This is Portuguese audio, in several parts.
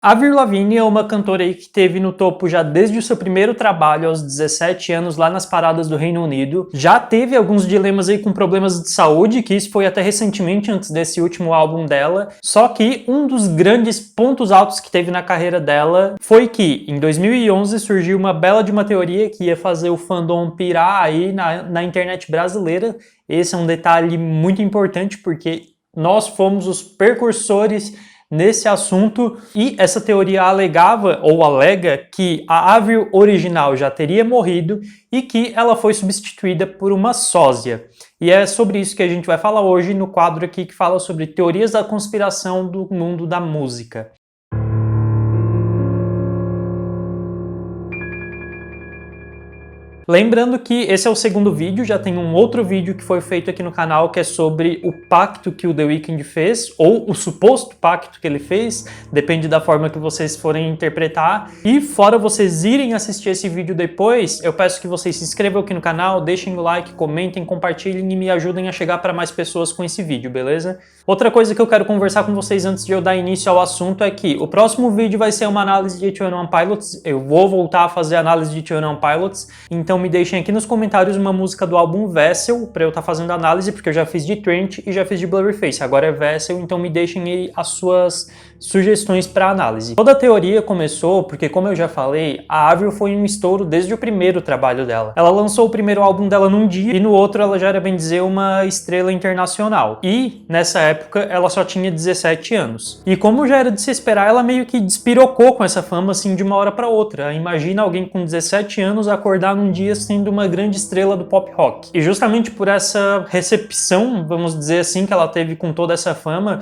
A Avril Lavigne é uma cantora aí que teve no topo já desde o seu primeiro trabalho aos 17 anos lá nas paradas do Reino Unido. Já teve alguns dilemas aí com problemas de saúde, que isso foi até recentemente antes desse último álbum dela. Só que um dos grandes pontos altos que teve na carreira dela foi que em 2011 surgiu uma bela de uma teoria que ia fazer o fandom pirar aí na internet brasileira. Esse é um detalhe muito importante porque nós fomos os precursores nesse assunto, e essa teoria alegava ou alega que a Avril original já teria morrido e que ela foi substituída por uma sósia. E é sobre isso que a gente vai falar hoje no quadro aqui que fala sobre teorias da conspiração do mundo da música. Lembrando que esse é o segundo vídeo, já tem um outro vídeo que foi feito aqui no canal que é sobre o pacto que o The Weeknd fez, ou o suposto pacto que ele fez, depende da forma que vocês forem interpretar. E fora vocês irem assistir esse vídeo depois, eu peço que vocês se inscrevam aqui no canal, deixem o like, comentem, compartilhem e me ajudem a chegar para mais pessoas com esse vídeo, beleza? Outra coisa que eu quero conversar com vocês antes de eu dar início ao assunto é que o próximo vídeo vai ser uma análise de 21 Pilots, eu vou voltar a fazer análise de 21 Pilots, então me deixem aqui nos comentários uma música do álbum Vessel para eu estar fazendo análise, porque eu já fiz de Trent e já fiz de Blurryface, agora é Vessel, então me deixem aí as suas sugestões para análise. Toda a teoria começou porque, como eu já falei, a Avril foi um estouro desde o primeiro trabalho dela. Ela lançou o primeiro álbum dela num dia e no outro ela já era, bem dizer, uma estrela internacional. E, nessa época, ela só tinha 17 anos. E como já era de se esperar, ela meio que despirocou com essa fama assim de uma hora para outra. Imagina alguém com 17 anos acordar num dia sendo uma grande estrela do pop rock. E justamente por essa recepção, vamos dizer assim, que ela teve com toda essa fama,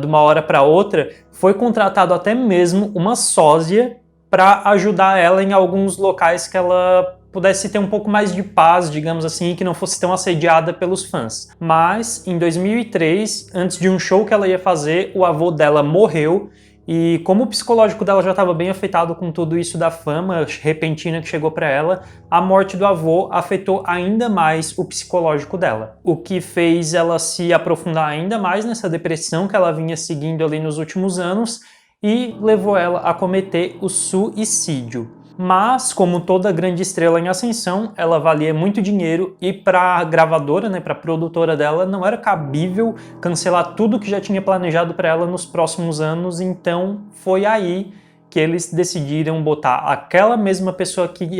de uma hora para outra, foi contratado até mesmo uma sósia para ajudar ela em alguns locais que ela pudesse ter um pouco mais de paz, digamos assim, e que não fosse tão assediada pelos fãs. Mas, em 2003, antes de um show que ela ia fazer, o avô dela morreu. E como o psicológico dela já estava bem afetado com tudo isso da fama repentina que chegou para ela, a morte do avô afetou ainda mais o psicológico dela. O que fez ela se aprofundar ainda mais nessa depressão que ela vinha seguindo ali nos últimos anos e levou ela a cometer o suicídio. Mas, como toda grande estrela em ascensão, ela valia muito dinheiro e para a gravadora, para a produtora dela, não era cabível cancelar tudo que já tinha planejado para ela nos próximos anos, então foi aí que eles decidiram botar aquela mesma pessoa que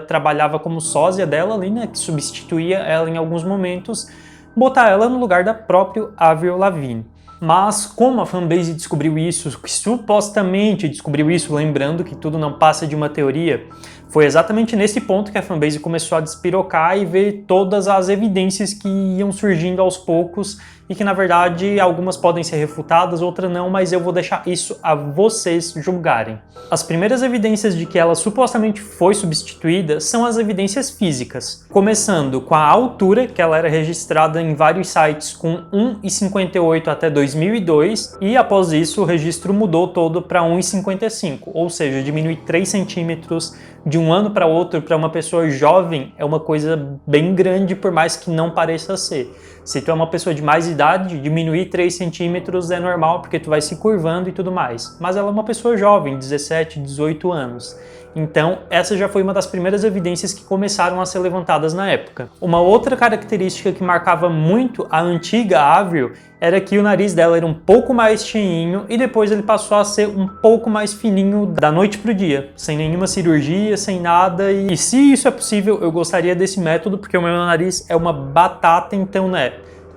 trabalhava como sósia dela ali, que substituía ela em alguns momentos, botar ela no lugar da própria Avril Lavigne. Mas como a fanbase descobriu isso, que supostamente descobriu isso, lembrando que tudo não passa de uma teoria, foi exatamente nesse ponto que a fanbase começou a despirocar e ver todas as evidências que iam surgindo aos poucos e que, na verdade, algumas podem ser refutadas, outras não, mas eu vou deixar isso a vocês julgarem. As primeiras evidências de que ela supostamente foi substituída são as evidências físicas, começando com a altura, que ela era registrada em vários sites com 1,58 até 2002, e após isso o registro mudou todo para 1,55, ou seja, diminui 3 centímetros de um ano para outro. Para uma pessoa jovem é uma coisa bem grande, por mais que não pareça ser. Se tu é uma pessoa de mais idade, diminuir 3 centímetros é normal, porque tu vai se curvando e tudo mais. Mas ela é uma pessoa jovem, 17, 18 anos. Então, essa já foi uma das primeiras evidências que começaram a ser levantadas na época. Uma outra característica que marcava muito a antiga Avril era que o nariz dela era um pouco mais cheinho e depois ele passou a ser um pouco mais fininho da noite pro dia, sem nenhuma cirurgia, sem nada. E se isso é possível, eu gostaria desse método, porque o meu nariz é uma batata, então,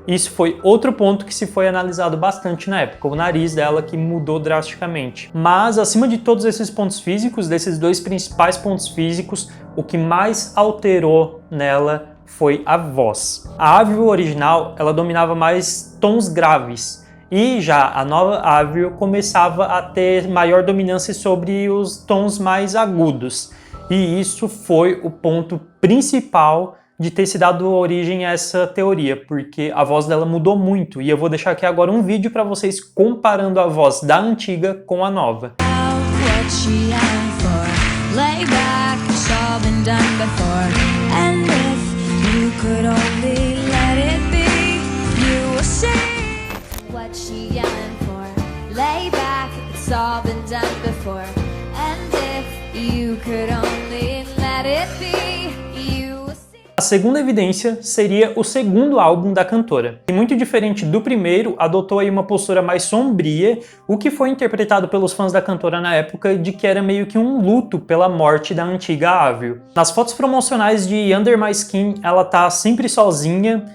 isso foi outro ponto que se foi analisado bastante na época, o nariz dela que mudou drasticamente. Mas, acima de todos esses pontos físicos, desses dois principais pontos físicos, o que mais alterou nela foi a voz. A Avril original, ela dominava mais tons graves, e já a nova Avril começava a ter maior dominância sobre os tons mais agudos. E isso foi o ponto principal de ter se dado origem a essa teoria, porque a voz dela mudou muito, e eu vou deixar aqui agora um vídeo para vocês comparando a voz da antiga com a nova. it's all been done before. And if you could only let it be, you will see. A segunda evidência seria o segundo álbum da cantora. E muito diferente do primeiro, adotou aí uma postura mais sombria, o que foi interpretado pelos fãs da cantora na época de que era meio que um luto pela morte da antiga Avril. Nas fotos promocionais de Under My Skin, ela tá sempre sozinha.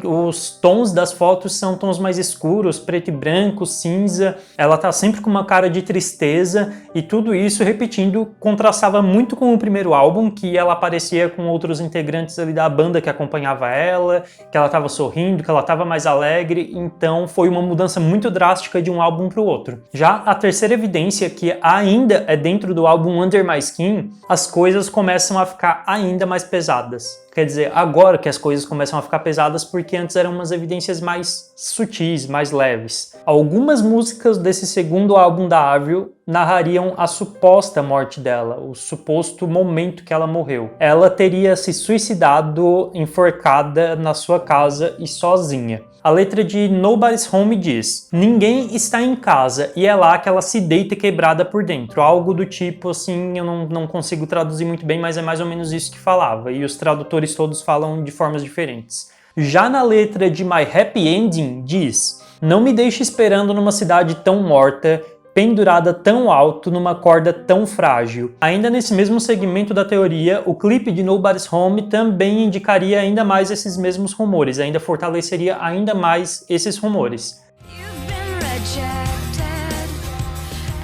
Os tons das fotos são tons mais escuros, preto e branco, cinza. Ela tá sempre com uma cara de tristeza e tudo isso, repetindo, contrastava muito com o primeiro álbum, que ela aparecia com outros integrantes ali da banda que acompanhava ela, que ela tava sorrindo, que ela tava mais alegre. Então foi uma mudança muito drástica de um álbum para o outro. Já a terceira evidência, que ainda é dentro do álbum Under My Skin, as coisas começam a ficar ainda mais pesadas. Quer dizer, agora que as coisas começam a ficar pesadas, porque antes eram umas evidências mais sutis, mais leves. Algumas músicas desse segundo álbum da Avril narrariam a suposta morte dela, o suposto momento que ela morreu. Ela teria se suicidado enforcada na sua casa e sozinha. A letra de Nobody's Home diz: ninguém está em casa e é lá que ela se deita quebrada por dentro. Algo do tipo assim, eu não consigo traduzir muito bem, mas é mais ou menos isso que falava. E os tradutores todos falam de formas diferentes. Já na letra de My Happy Ending diz: não me deixe esperando numa cidade tão morta, pendurada tão alto numa corda tão frágil. Ainda nesse mesmo segmento da teoria, o clipe de Nobody's Home também indicaria ainda mais esses mesmos rumores, ainda fortaleceria ainda mais esses rumores. You've been rejected,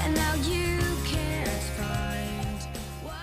and now you can't find what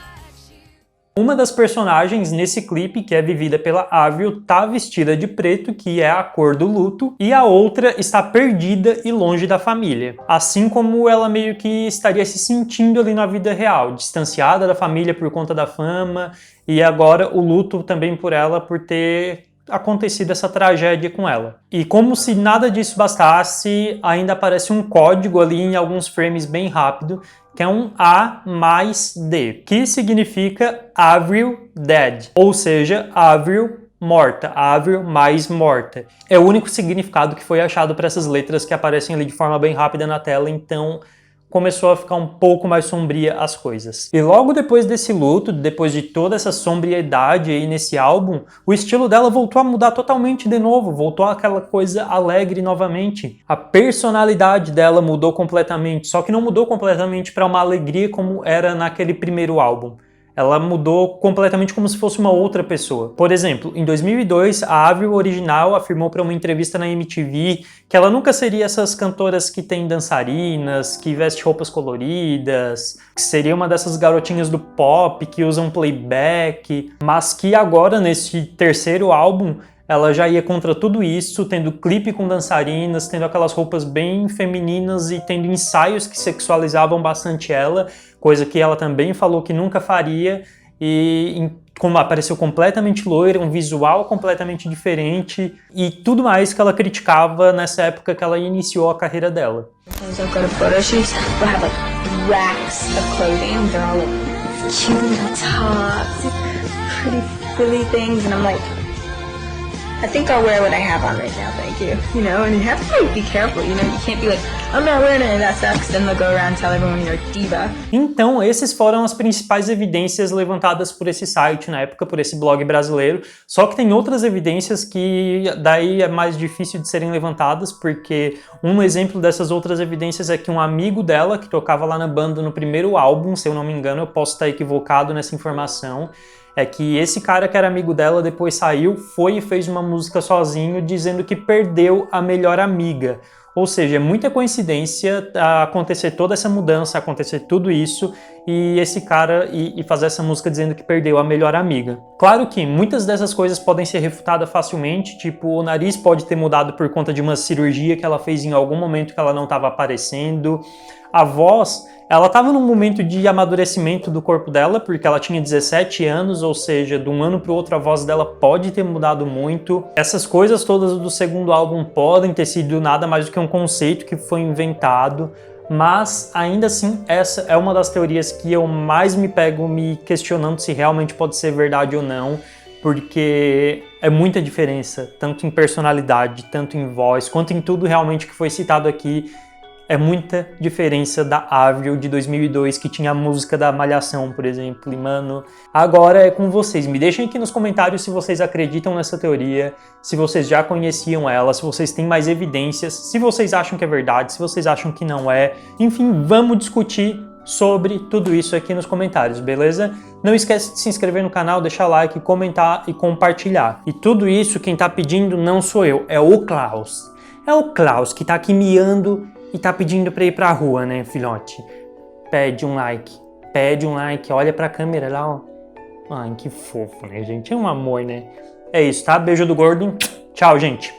you... Uma das personagens nesse clipe, que é vivida pela Avril, tá vestida de preto, que é a cor do luto, e a outra está perdida e longe da família. Assim como ela meio que estaria se sentindo ali na vida real, distanciada da família por conta da fama, e agora o luto também por ela por ter acontecido essa tragédia com ela. E como se nada disso bastasse, ainda aparece um código ali em alguns frames bem rápido, que é um A mais D, que significa Avril Dead, ou seja, Avril morta, Avril mais morta. É o único significado que foi achado para essas letras que aparecem ali de forma bem rápida na tela, então começou a ficar um pouco mais sombria as coisas. E logo depois desse luto, depois de toda essa sombriedade aí nesse álbum, o estilo dela voltou a mudar totalmente de novo, voltou àquela coisa alegre novamente. A personalidade dela mudou completamente, só que não mudou completamente para uma alegria como era naquele primeiro álbum. Ela mudou completamente como se fosse uma outra pessoa. Por exemplo, em 2002, a Avril original afirmou para uma entrevista na MTV que ela nunca seria essas cantoras que têm dançarinas, que vestem roupas coloridas, que seria uma dessas garotinhas do pop que usam playback, mas que agora, nesse terceiro álbum, ela já ia contra tudo isso, tendo clipe com dançarinas, tendo aquelas roupas bem femininas e tendo ensaios que sexualizavam bastante ela, coisa que ela também falou que nunca faria, e como apareceu completamente loira, um visual completamente diferente e tudo mais que ela criticava nessa época que ela iniciou a carreira dela. I've got a photo shoot, we'll have like racks of clothing, they're all like cute little tops, pretty frilly things, and I'm like, I think I'll wear what I have on right now, thank you. You know, and you have to like, be careful, you know, you can't be like, I'm not wearing any of that stuff, because then they'll go around and tell everyone you're a diva. Então, esses foram as principais evidências levantadas por esse site na época, por esse blog brasileiro. Só que tem outras evidências que daí é mais difícil de serem levantadas, porque um exemplo dessas outras evidências é que um amigo dela, que tocava lá na banda no primeiro álbum, se eu não me engano, eu posso estar equivocado nessa informação, é que esse cara que era amigo dela depois saiu, foi e fez uma música sozinho dizendo que perdeu a melhor amiga. Ou seja, é muita coincidência acontecer toda essa mudança, acontecer tudo isso e esse cara e fazer essa música dizendo que perdeu a melhor amiga. Claro que muitas dessas coisas podem ser refutadas facilmente, tipo o nariz pode ter mudado por conta de uma cirurgia que ela fez em algum momento que ela não estava aparecendo. A voz, ela estava num momento de amadurecimento do corpo dela, porque ela tinha 17 anos, ou seja, de um ano para o outro a voz dela pode ter mudado muito. Essas coisas todas do segundo álbum podem ter sido nada mais do que um conceito que foi inventado, mas ainda assim essa é uma das teorias que eu mais me pego me questionando se realmente pode ser verdade ou não, porque é muita diferença, tanto em personalidade, tanto em voz, quanto em tudo realmente que foi citado aqui. É muita diferença da Avril de 2002, que tinha a música da Malhação, por exemplo. E, mano, agora é com vocês. Me deixem aqui nos comentários se vocês acreditam nessa teoria, se vocês já conheciam ela, se vocês têm mais evidências, se vocês acham que é verdade, se vocês acham que não é. Enfim, vamos discutir sobre tudo isso aqui nos comentários, beleza? Não esquece de se inscrever no canal, deixar like, comentar e compartilhar. E tudo isso quem tá pedindo não sou eu, é o Klaus. É o Klaus que tá aqui miando e tá pedindo pra ir pra rua, né, filhote? Pede um like, olha pra câmera lá, ó. Ai, que fofo, né, gente? É um amor, né? É isso, tá? Beijo do gordo. Tchau, gente.